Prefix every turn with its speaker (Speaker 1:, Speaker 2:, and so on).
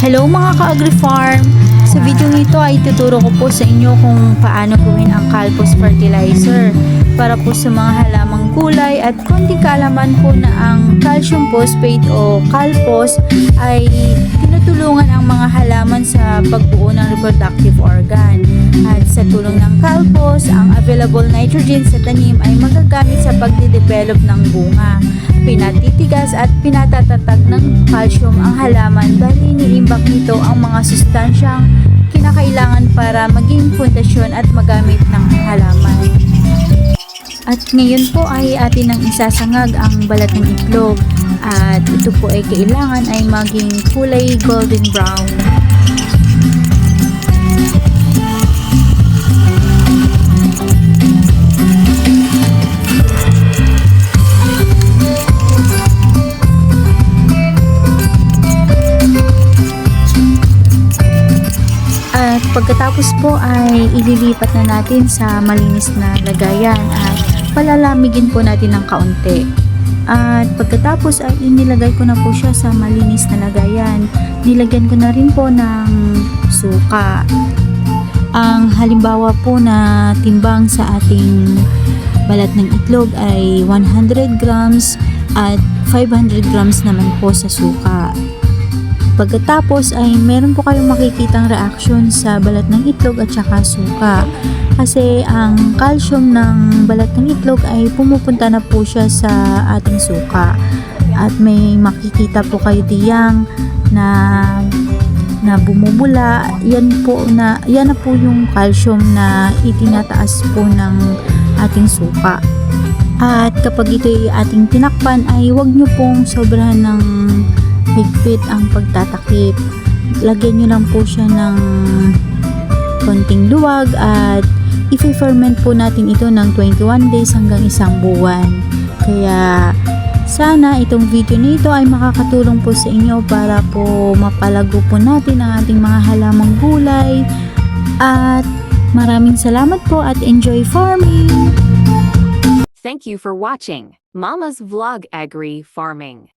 Speaker 1: Hello mga ka-agri-farm! Sa video nito ay tuturo ko po sa inyo kung paano gawin ang Calpos fertilizer para po sa mga halamang gulay at konting kaalaman po na ang calcium phosphate o Calpos ay tinutulungan ang mga halaman sa pagbuo ng reproductive organ. At sa tulong ng Calpos, ang available nitrogen sa tanim ay magagamit sa pagde-develop ng bunga. Pinatitigas at pinatatatag ng calcium ang halaman dahil iniimbak nito ang mga sustansyang kinakailangan para maging pundasyon at magamit ng halaman. At ngayon po ay atin ang isasangag ang balat ng itlog at ito po ay kailangan ay maging kulay golden brown. Pagkatapos po ay ililipat na natin sa malinis na lagayan at palalamigin po natin ng kaunti. At pagkatapos ay inilagay ko na po siya sa malinis na lagayan. Nilagyan ko na rin po ng suka. Ang halimbawa po na timbang sa ating balat ng itlog ay 100 grams at 500 grams naman po sa suka. Pagkatapos ay meron po kayong makikitang reaction sa balat ng itlog at saka suka. Kasi ang calcium ng balat ng itlog ay pumupunta na po siya sa ating suka. At may makikita po kayo diyang na bumubula. Yan na po yung calcium na itinataas po ng ating suka. At kapag ito ay ating tinakpan ay huwag nyo pong sobrahan ng higpit ang pagtatakip. Lagyan nyo lang po siya ng konting luwag at i-ferment po natin ito ng 21 days hanggang isang buwan. Kaya sana itong video nito ay makakatulong po sa inyo para po mapalago po natin ang ating mga halamang gulay. At maraming salamat po at enjoy farming!
Speaker 2: Thank you for watching Mama's Vlog Agri Farming.